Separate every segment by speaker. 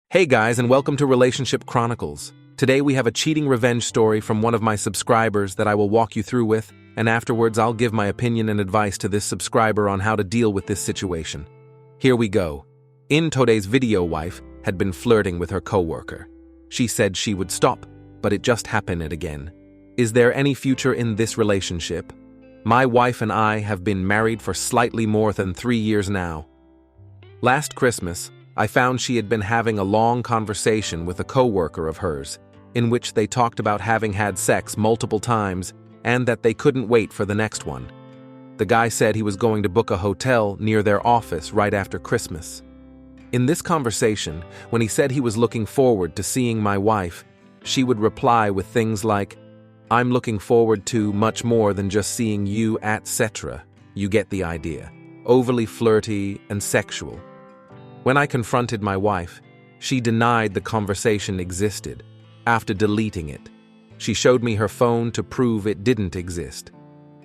Speaker 1: Hey guys, and welcome to Relationship Chronicles. Today we have a cheating revenge story from one of my subscribers that I will walk you through with, and afterwards I'll give my opinion and advice to this subscriber on how to deal with this situation. Here we go. In today's video, wife had been flirting with her coworker. She said she would stop, but it just happened again. Is there any future in this relationship? My wife and I have been married for slightly more than 3 years now. Last Christmas, I found she had been having a long conversation with a coworker of hers, in which they talked about having had sex multiple times and that they couldn't wait for the next one. The guy said he was going to book a hotel near their office right after Christmas. In this conversation, when he said he was looking forward to seeing my wife, she would reply with things like, "I'm looking forward to much more than just seeing you, etc." You get the idea. Overly flirty and sexual. When I confronted my wife, she denied the conversation existed. After deleting it, she showed me her phone to prove it didn't exist,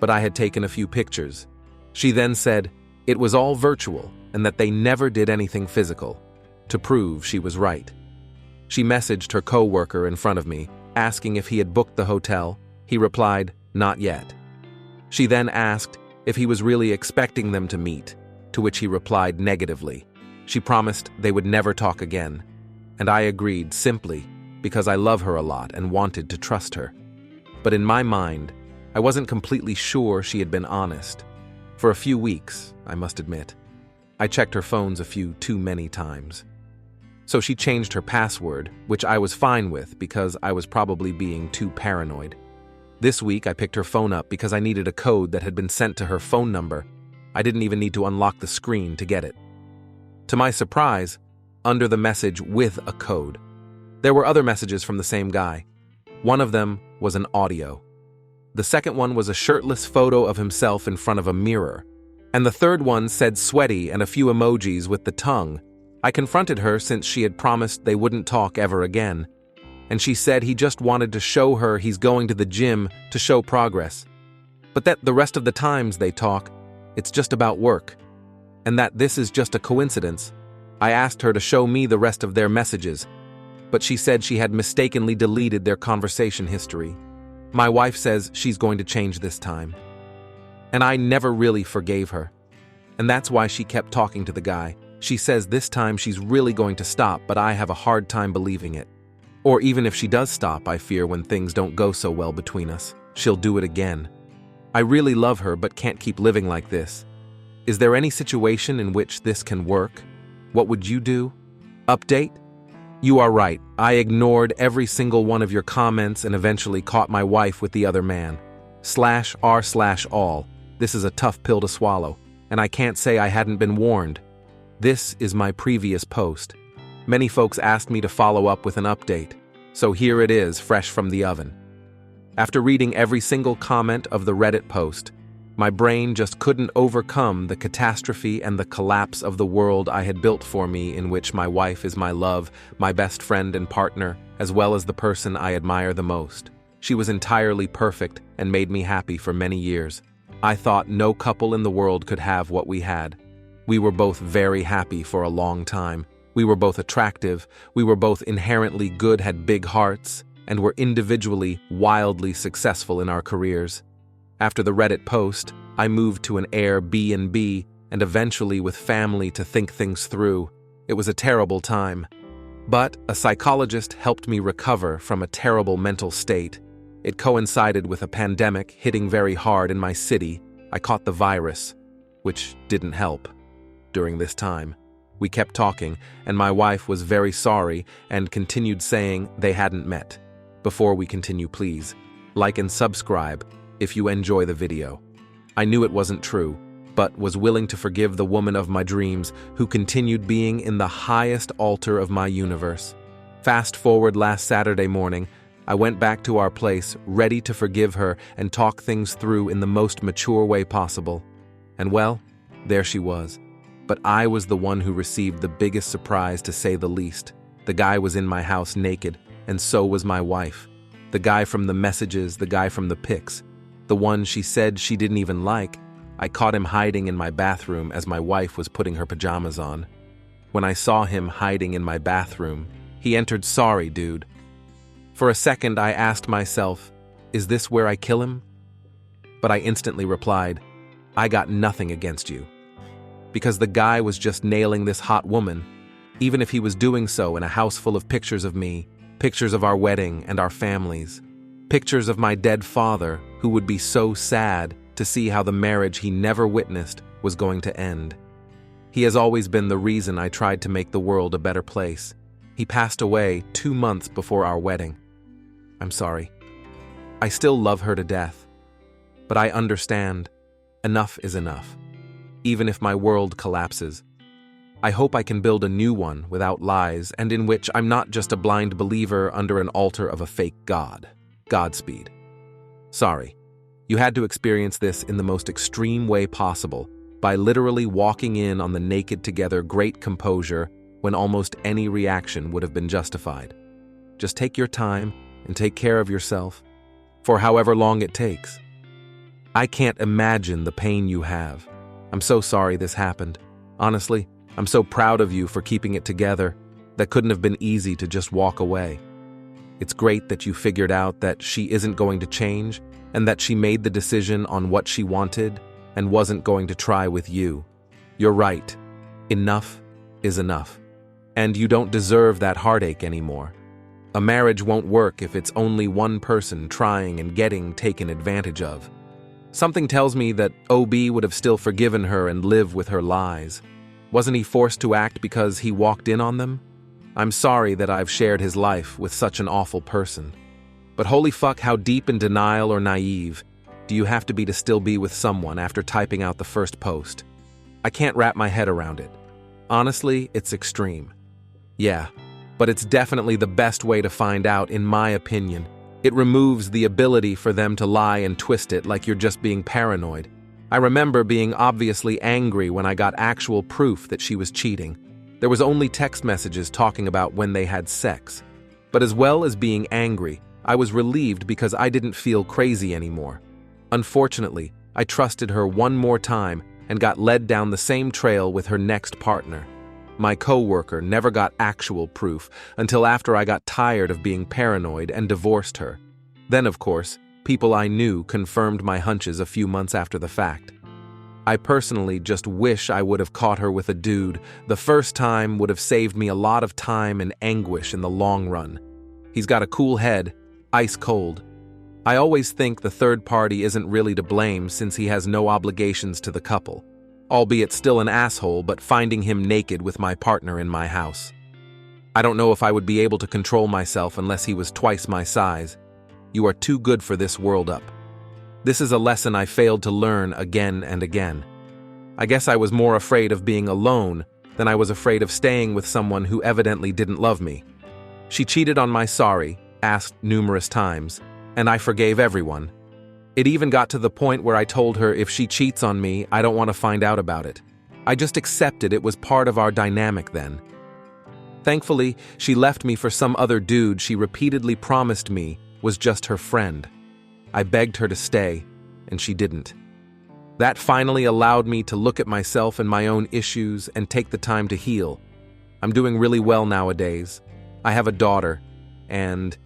Speaker 1: but I had taken a few pictures. She then said it was all virtual and that they never did anything physical, to prove she was right. She messaged her coworker in front of me, asking if he had booked the hotel. He replied, "Not yet." She then asked if he was really expecting them to meet, to which he replied negatively. She promised they would never talk again, and I agreed simply because I love her a lot and wanted to trust her. But in my mind, I wasn't completely sure she had been honest. For a few weeks, I must admit, I checked her phones a few too many times. So she changed her password, which I was fine with because I was probably being too paranoid. This week, I picked her phone up because I needed a code that had been sent to her phone number. I didn't even need to unlock the screen to get it. To my surprise, under the message with a code, there were other messages from the same guy. One of them was an audio. The second one was a shirtless photo of himself in front of a mirror. And the third one said sweaty and a few emojis with the tongue. I confronted her since she had promised they wouldn't talk ever again. And she said he just wanted to show her he's going to the gym to show progress. But that the rest of the times they talk, it's just about work. And that this is just a coincidence. I asked her to show me the rest of their messages, but she said she had mistakenly deleted their conversation history. My wife says she's going to change this time. And I never really forgave her. And that's why she kept talking to the guy. She says this time she's really going to stop, but I have a hard time believing it. Or even if she does stop, I fear when things don't go so well between us, she'll do it again. I really love her but can't keep living like this. Is there any situation in which this can work? What would you do? Update? You are right. I ignored every single one of your comments and eventually caught my wife with the other man. /r/all. This is a tough pill to swallow, and I can't say I hadn't been warned. This is my previous post. Many folks asked me to follow up with an update, so here it is, fresh from the oven. After reading every single comment of the Reddit post, my brain just couldn't overcome the catastrophe and the collapse of the world I had built for me, in which my wife is my love, my best friend and partner, as well as the person I admire the most. She was entirely perfect and made me happy for many years. I thought no couple in the world could have what we had. We were both very happy for a long time. We were both attractive. We were both inherently good, had big hearts, and were individually wildly successful in our careers. After the Reddit post, I moved to an Airbnb and eventually with family to think things through. It was a terrible time. But a psychologist helped me recover from a terrible mental state. It coincided with a pandemic hitting very hard in my city. I caught the virus, which didn't help. During this time, we kept talking, and my wife was very sorry and continued saying they hadn't met. Before we continue, please like and subscribe if you enjoy the video. I knew it wasn't true, but was willing to forgive the woman of my dreams who continued being in the highest altar of my universe. Fast forward last Saturday morning, I went back to our place, ready to forgive her and talk things through in the most mature way possible. And well, there she was. But I was the one who received the biggest surprise, to say the least. The guy was in my house naked, and so was my wife. The guy from the messages, the guy from the pics. The one she said she didn't even like. I caught him hiding in my bathroom as my wife was putting her pajamas on. when I saw him hiding in my bathroom. He entered, "Sorry, dude." For a second, I asked myself, is this where I kill him? But I instantly replied, I got nothing against you. Because the guy was just nailing this hot woman, even if he was doing so in a house full of pictures of me, pictures of our wedding and our families, pictures of my dead father who would be so sad to see how the marriage he never witnessed was going to end. He has always been the reason I tried to make the world a better place. He passed away 2 months before our wedding. I'm sorry. I still love her to death. But I understand. Enough is enough. Even if my world collapses. I hope I can build a new one without lies and in which I'm not just a blind believer under an altar of a fake god. Godspeed. Sorry. You had to experience this in the most extreme way possible by literally walking in on the naked together great composure when almost any reaction would have been justified. Just take your time and take care of yourself for however long it takes. I can't imagine the pain you have. I'm so sorry this happened. Honestly, I'm so proud of you for keeping it together. That couldn't have been easy to just walk away. It's great that you figured out that she isn't going to change and that she made the decision on what she wanted and wasn't going to try with you. You're right. Enough is enough. And you don't deserve that heartache anymore. A marriage won't work if it's only one person trying and getting taken advantage of. Something tells me that OB would have still forgiven her and lived with her lies. Wasn't he forced to act because he walked in on them? I'm sorry that I've shared his life with such an awful person. But holy fuck, how deep in denial or naive do you have to be to still be with someone after typing out the first post? I can't wrap my head around it. Honestly, it's extreme. Yeah, but it's definitely the best way to find out, in my opinion. It removes the ability for them to lie and twist it like you're just being paranoid. I remember being obviously angry when I got actual proof that she was cheating. There was only text messages talking about when they had sex. But as well as being angry, I was relieved because I didn't feel crazy anymore. Unfortunately, I trusted her one more time and got led down the same trail with her next partner. My coworker never got actual proof until after I got tired of being paranoid and divorced her. Then, of course, people I knew confirmed my hunches a few months after the fact. I personally just wish I would have caught her with a dude. The first time would have saved me a lot of time and anguish in the long run. He's got a cool head, ice cold. I always think the third party isn't really to blame since he has no obligations to the couple. Albeit still an asshole, but finding him naked with my partner in my house. I don't know if I would be able to control myself unless he was twice my size. You are too good for this world up. This is a lesson I failed to learn again and again. I guess I was more afraid of being alone than I was afraid of staying with someone who evidently didn't love me. She cheated on my sorry, asked numerous times, and I forgave everyone. It even got to the point where I told her if she cheats on me, I don't want to find out about it. I just accepted it was part of our dynamic then. Thankfully, she left me for some other dude she repeatedly promised me was just her friend. I begged her to stay, and she didn't. That finally allowed me to look at myself and my own issues and take the time to heal. I'm doing really well nowadays. I have a daughter, and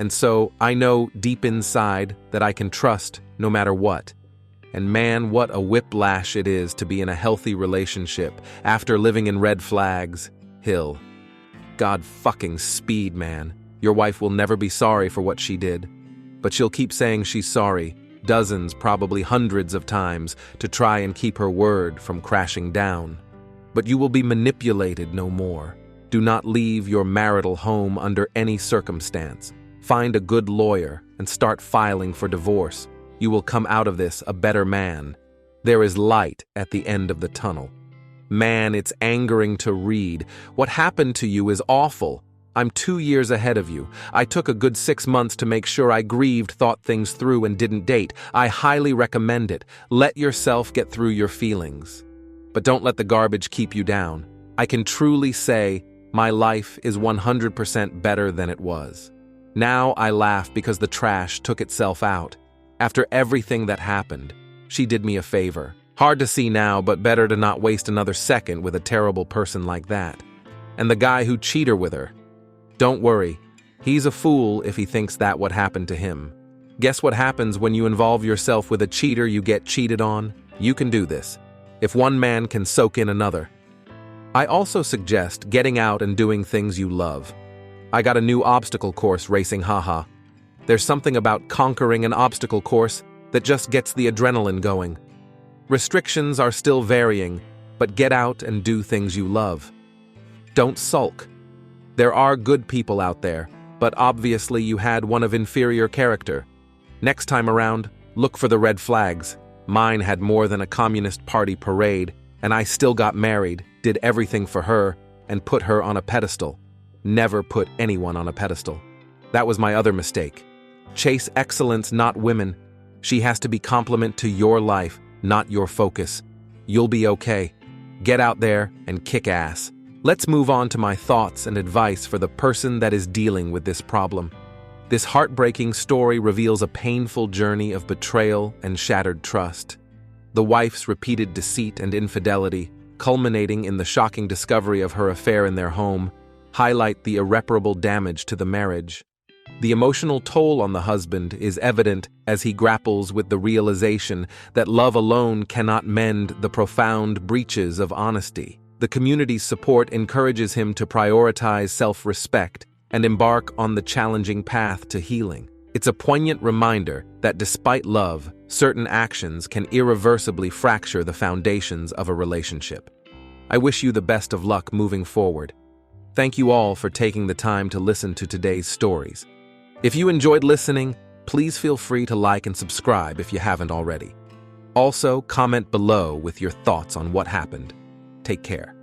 Speaker 1: so I know deep inside that I can trust no matter what. And man, what a whiplash it is to be in a healthy relationship after living in red flags hill. God fucking speed, man. Your wife will never be sorry for what she did. But she'll keep saying she's sorry, dozens, probably hundreds of times, to try and keep her word from crashing down. But you will be manipulated no more. Do not leave your marital home under any circumstance. Find a good lawyer and start filing for divorce. You will come out of this a better man. There is light at the end of the tunnel. Man, it's angering to read. What happened to you is awful. I'm 2 years ahead of you. I took a good 6 months to make sure I grieved, thought things through, and didn't date. I highly recommend it. Let yourself get through your feelings. But don't let the garbage keep you down. I can truly say my life is 100% better than it was. Now I laugh because the trash took itself out. After everything that happened, she did me a favor. Hard to see now, but better to not waste another second with a terrible person like that. And the guy who cheated with her. Don't worry, he's a fool if he thinks that what happened to him. Guess what happens when you involve yourself with a cheater you get cheated on? You can do this. If one man can soak in another. I also suggest getting out and doing things you love. I got a new obstacle course racing, haha. There's something about conquering an obstacle course that just gets the adrenaline going. Restrictions are still varying, but get out and do things you love. Don't sulk. There are good people out there, but obviously you had one of inferior character. Next time around, look for the red flags. Mine had more than a Communist Party parade, and I still got married, did everything for her, and put her on a pedestal. Never put anyone on a pedestal. That was my other mistake. Chase excellence, not women. She has to be complement to your life, not your focus. You'll be okay. Get out there and kick ass. Let's move on to my thoughts and advice for the person that is dealing with this problem. This heartbreaking story reveals a painful journey of betrayal and shattered trust. The wife's repeated deceit and infidelity, culminating in the shocking discovery of her affair in their home, highlight the irreparable damage to the marriage. The emotional toll on the husband is evident as he grapples with the realization that love alone cannot mend the profound breaches of honesty. The community's support encourages him to prioritize self-respect and embark on the challenging path to healing. It's a poignant reminder that despite love, certain actions can irreversibly fracture the foundations of a relationship. I wish you the best of luck moving forward. Thank you all for taking the time to listen to today's stories. If you enjoyed listening, please feel free to like and subscribe if you haven't already. Also, comment below with your thoughts on what happened. Take care.